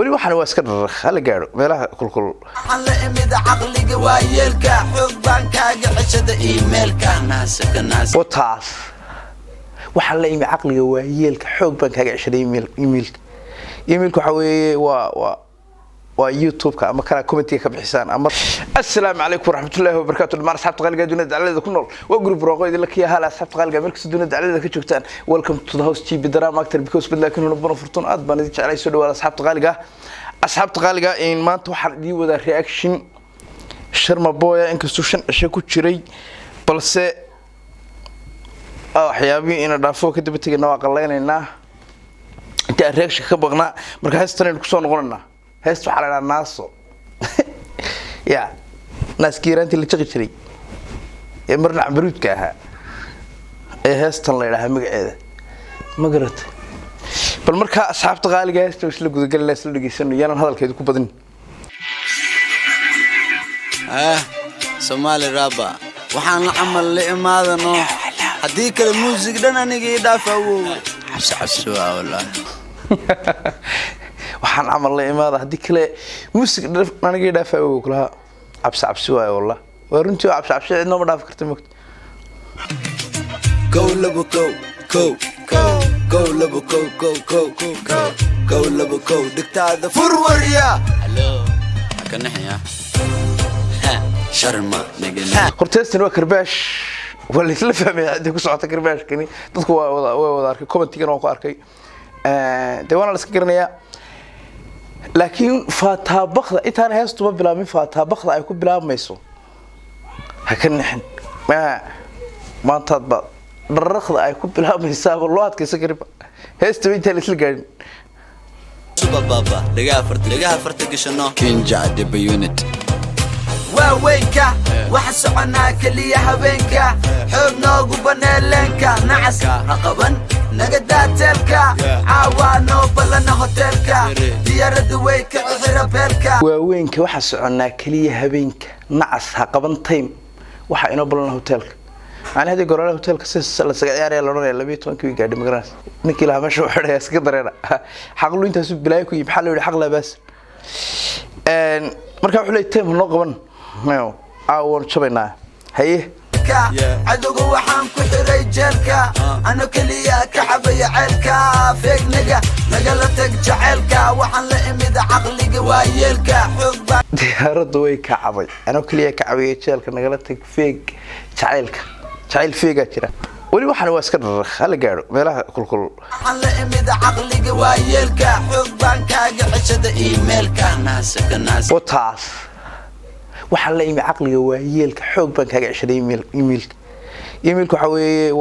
ولي waxaan waa iska dharar hal gaaro meelaha kulkul waxaan la imid aqliga waayeelka xog baan kaaga cishada emailka naas wataas waxaan la imid aqliga waayeelka xog baan kaaga cishaday emailka waxa weeye waa youtube-ka ama kana comment-ka ka bixisaan ama assalaamu alaykum warahmatullaahi wabarakaatuh dhammaan asxaabta qaaliga dunida dacalada ku nool waa group roqo idin la kiya hal asxaabta qaaliga markasta dunida dacalada ka joogtaan welcome to the house GB drama actor because bad laakiin una bano furtun aad baan idin jeclay soo dhawaada asxaabta qaaliga in maanta waxaan idin wada reaction Sharma Boy inkastoo shan cisho ku jiray balse waxyaabii ina dhaafo kadib tagayna waa qaleynaynaa inta reaction ka baqnaa marka heestan ku soo noqonanaa heestu xalana naaso ya naas kiiranti la jaqi jiray ee marna cabruudka ahaa ee heestan la yiraahdo magaceeda magarat bal marka asxaabta qaaliga heestu isla gudagalnaa isla dhageysano yaan hadalkeedu ku badin Somali raba waxaan la amal la imaadano hadii kale music dhan aniga idaafawo xabsi wallahi waxaan amal la imaada hadii kale music aniga idaafawo kula xabsi waayo wallahi waruntii xabsi cidna ma dhaaf kartay moogta go labo go dictator furwariya hello akanaxya Sharma nigga horteestan waa karbaash wala isla fahmay hadii ku socota karbaash kani dadku waa wada arkay comment-kan oo ku arkay deewana la iska garanaya laakiin fataabaqda intaan heestu ma bilaabmin fataabaqda ay ku bilaabmayso ha ka nixin maanta ba darraqda ay ku bilaabmaysaa loo adkaysan kariba heestu inta la isla gaarin baba laga farta gashano kinja de unit واوينكا وحسعنا كلية هبينكا حب نوغو بنيلينكا نعس رقبا نقداتلكا عوانو بلنا هوتيلكا ديار دويكا غيرابيلكا واوينكا وحسعنا كلية هبينكا نعس رقبا تيم وحا إنو بلنا هوتيلكا يعني هذه قرارة هوتيلكا سيسا سيارة يالورنا لبيت وانكوي قاعد مقراس نكي لها مشروع حرية سكدرينا حقلو انتا سوب بلايكو يبحالو لحق لاباس مركا وحولي تيم هنو قبن مايو عاون شبينا هي عدوغو وحام كحري جيلكا أنا كليا كعبي عيلكا فيك نقلتك جعيلكا وحن لإميد عقلي قوايلكا حبا ديارة وي كعبي أنا كليا كعبي جيلكا نقلتك فيك جعيل فيكا جرا ولي waxaan waa iska dharar hal gaaro meelaha kulkul waxaan la imid aqliga waayeelka xog baan kaaga cishada emailka naas wataas waxaan la imid aqliga waayeelka xog baan kaaga cishaday emailka waxa weeye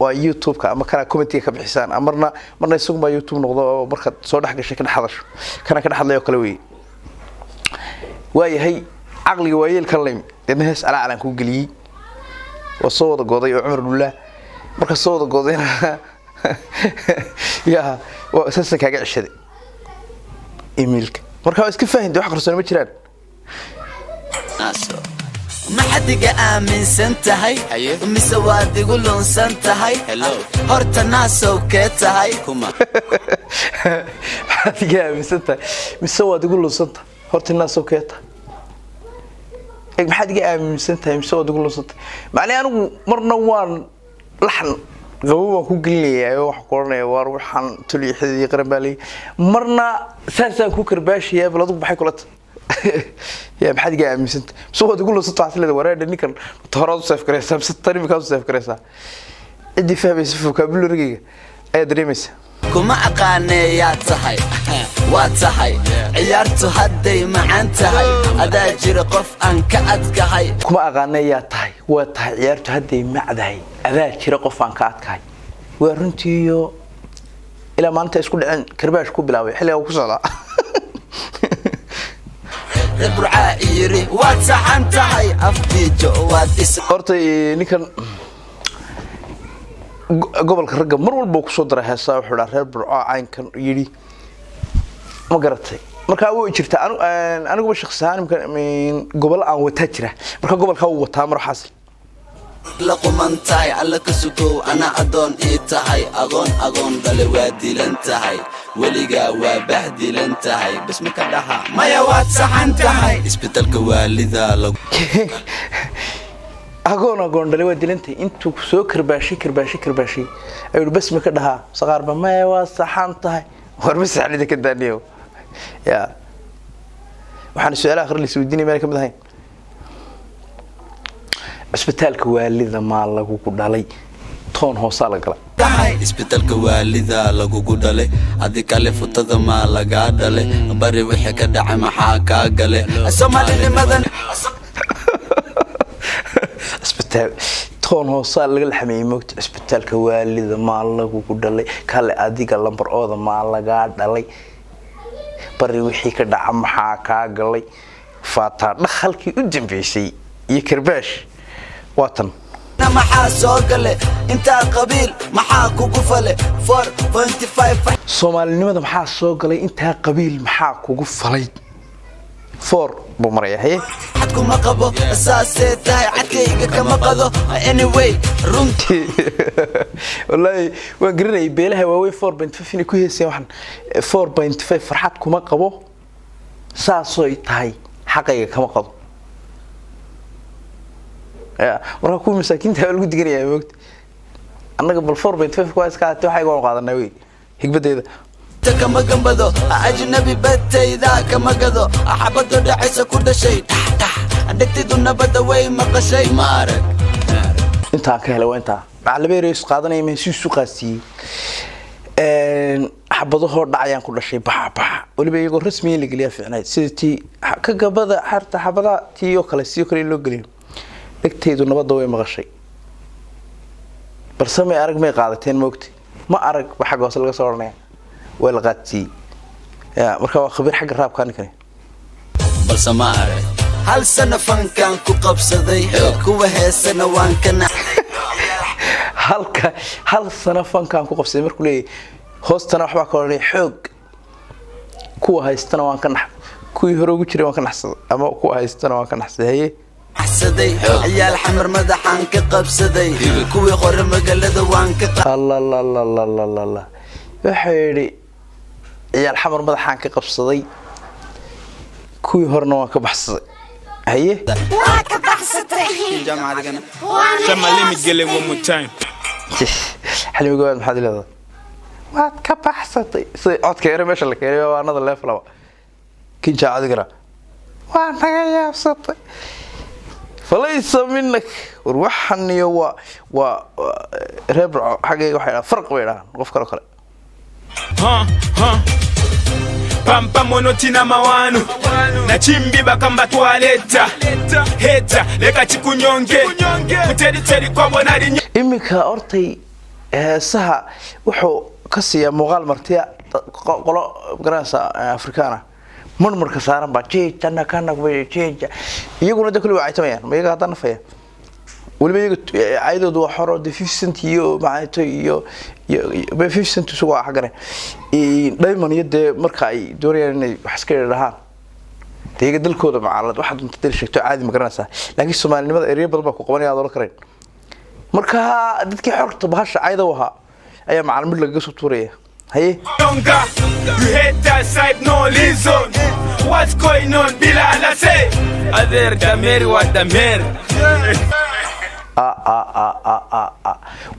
waa youtube-ka ama kana comment-ka ka bixisaan marna isagu ma youtube noqdo marka soo dhax gashay ka dhaxadasho kana ka dhaxadlayo kala weey waayahay aqliga waayeelka la imid hees ala ku galiyay وصوّد قضية عمر الله مركز صوّد قضية يا وأساسك هاجع الشدي إيميلك مركز كيف فاهم ده حقر سنة متران ناسو ما حد جاء من سنت هاي مسواد يقولون سنت هاي هرت ناسو كت هاي كما ما حد جاء من سنت مسواد يقولون سنت هرت ناسو كت maxaad iga aaminsan tahay soo duglo soo macnaa anigu marna waan laxan gabadha ku geliyaa wax qornay war waxaan tuliixadii qarbalay marna saasan ku karbaashiya baladu baxay kulata ya maxaad iga aaminsan soo duglo soo taasleeda wareed ninkan tooradu saf kareysa tani ma ka saf kareysa idi fahmaysa vocabulary-ga ay dareemaysa kuma aqaanaya tahay waa tahay ciyaartu haday macaan tahay adaa jira qof aan ka adkahay kuma aqaanaya tahay waa tahay ciyaartu haday macdahay adaa jira qof aan ka adkahay waa runtiyo ila maanta isku dhicin karbaash ku bilaabay xilliga ku socda ribra yiri waa saxan tahay afdijo waa is hortay ninkan gobolka ragga mar walba ku soo daray heesaa wuxuu reer burco caynkan yiri ma garatay marka way jirtaa anigu shakhsi ahaan gobol aan wata jira marka gobolka uu wataa mar xasil la qumantahay alla ka sukow ana adoon ii tahay agoon dale waa dilan tahay weligaa waa bahdilan tahay bas ma ka dhaha maya waad saxan tahay isbitaalka waalidaa lagu agoon dhalay waa dilantay intuu soo karbaashi ayuu bas ma ka dhahaa saqaarba maya waa saxan tahay war ma saxnida ka daaniyo ya waxaan su'aalaha akhri la isweydiinay meel ka mid ahayn isbitaalka waalida ma lagu ku dhalay toon hoosa la gala isbitaalka waalida lagu ku dhalay adi kale futada ma laga dhalay bari wixii ka dhacay maxaa ka galay Soomaalinimadan isbitaal toon hoosa laga laxmeeyay moogta isbitaalka waalida ma lagu ku dhalay kale adiga lambar ooda ma laga dhalay bari wixii ka dhacay maxaa ka galay faata dhaxalkii u dambeysay iyo karbaash watan maxaa soo galay inta qabiil maxaa kugu falay 4.5 Soomaalinimada maxaa soo galay inta qabiil maxaa kugu falay 4 buu marayay xad kuma qabo asaasay tahay cadkayga kama qado anyway runtii wallahi waan garinay beelaha waaweyn 4.5 inay ku heeseen waxan 4.5 farxad kuma qabo saasoo tahay xaqayga kama qado waxa ku masaakiinta lagu diganayaa moogta annaga bal 4.5 ku iska aad waxay go'aan qaadanay way higbadeeda kama gambado ajnabi batayda kama gado xabado dhacaysa ku dhashay adagtidu nabada way maqashay maarag inta ka helay waa inta macalbeereys qaadanay ma si suuqaasi xabadaho dhacayaan ku dhashay baa waliba iyagu rasmi la galiya fiicnay sidii ka gabada harta xabada tiyo kale si kale loo galiyo dhagteedu nabada way maqashay barsame arag may qaadateen moogti ma arag waxa goos laga soo ornay wala qaati marka waa khabiir xaq raabkan kale balse ma arag hal sana fankan ku qabsaday kuwa heesana waan kana hal sana fankan ku qabsaday markuu leeyahay hoostana waxba ka oranay xoog kuwa haystana waan ka nax kuwii hore ugu jiray waan ka naxsaday ama kuwa haystana waan ka naxsaday حسدي عيال حمر مدحان كقبسدي كوي قر مقلده وان كق الله الله الله الله الله الله وحيري عيال حمر مدحان كقبسدي كوي هرنا وان كبحسدي هي وان كبحسدي جامعة دقنا شما لي متقلي one more time حلو قوان محاد لهذا وان كبحسدي عود كيري ماشا لك يري وانا ذا الليف لوا كين جاعة دقنا وان تغيب سطي فليس منك وروحني و ربع حاجه waxa farq weeyaan qof kale kale pampa monotina mawanu na chimbi bakamba toileta heta leka chikunyonge kuteri kwa bonari imika ortay saha wuxuu ka siiya muuqaal martiya qolo garanaysa afrikaana marmarka saaran ba jeejana kana jeeja iyaguna dadku way aytamayaan ma iyaga hadana faya waliba iyaga aydoodu waa xoro de 50 cent iyo macayto iyo 50 cent suuq ah xagane diamond yade marka ay doorayaan inay wax iska yiraahdaan deega dalkooda macaalad waxa dunta dil sheegto caadi ma garanaysa laakiin Soomaalinimada ereyo badan ba ku qabanaya aad kareen marka dadkii xorta bahasha ayda waha ayaa macalmid laga soo tuuraya Hey. You hate that side, no reason. What's going on, Bilal? I say. Other Damer, what Damer?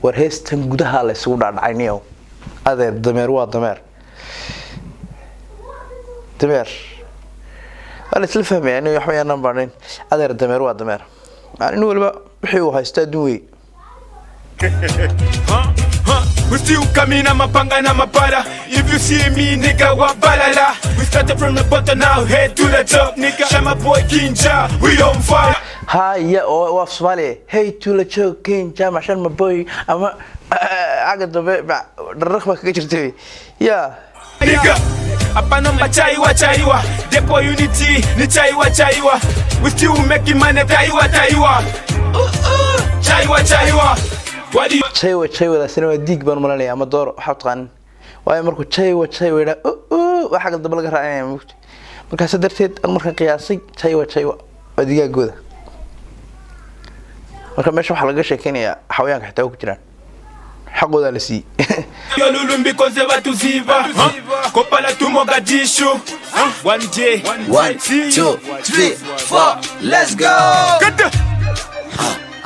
warheystan gudaha la isugu dhaadhacayniyo adeer dameer waa dameer wala isla fahmayaan inuu waxba yaan baanin adeer dameer waa dameer macna waliba wixii uu haystaa duway We still coming on mapanga na mapara. If you see me, nigga, wa balala. We started from the bottom now, head to the top, nigga. Shama boy Kinja, we on fire. Hi, wa Somali. Hey to the choke Kinja, mashan my boy. Ama agad darrakba kaga jirtay. Yeah. Nigga, apana machaiwa. Depo unity, ni chaiwa. We still making money, taiwa. Chaiwa. Chaywa sinema diig baan malanaya ama door waxa taqaan way markuu chaywa ila waxa dab laga raacay mugti markaas darteed aan markaan qiyaasay chaywa xaqooda la sii Yo lulumbi konse batuziva Kopala tu Mogadishu One day 1 2 3 4 let's go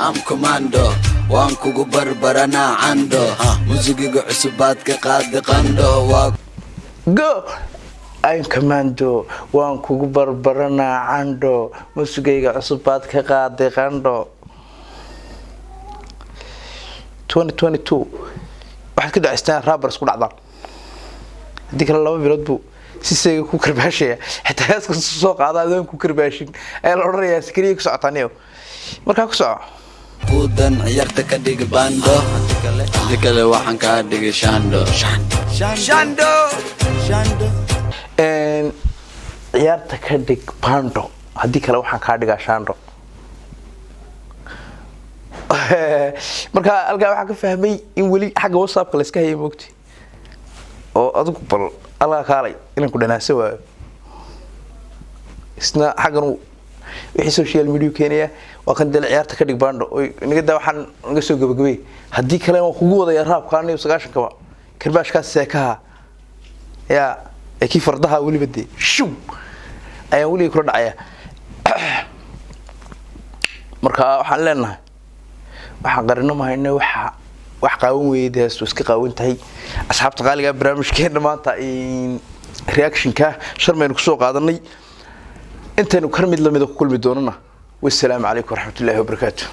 I'm commando waan kugu barbarana ando musigiga cusubaad ka qaad qando go I'm commando waan kugu barbarana ando musigiga cusubaad ka qaad qando 2022 waxaad ka dhacaystaan rappers ku dhacdaan hadii kale 2 bilood buu si seega ku karbaashaya xitaa heeska soo qaada adaan ku karbaashin ay la oranayaa sikriye ku socotaaniyo markaa ku soco udan ciyaarta ka dhig bando dikale waxaan ka dhigay shando ciyaarta ka dhig bando hadii kale waxaan ka dhigaa shando marka halka waxa ka fahmay in wali xagga WhatsApp-ka la iska hayay moogti oo adigu bal alla kaalay inaan ku dhanaaso waayo isna xaggan wixii social media keenaya waa kan dal ciyaarta ka dhig bando oo inaga daa waxaan naga soo gabagabay hadii kale waan kugu wadaya raabka aniga 9 kaba karbaashkaas seekaha ya ki fardaha wali badii shuu ayaan wali kula dhacaya marka waxaan leenahay waxaan qarino mahayna wax qaawan weeydaas iska qaawan tahay asxaabta qaaliga barnaamijkeena maanta in reaction-ka sharmaynu ku soo qaadanay intaynu karmid lamid ku kulmi doonana wassalaamu calaykum waraxmatullaahi wabarakaatuh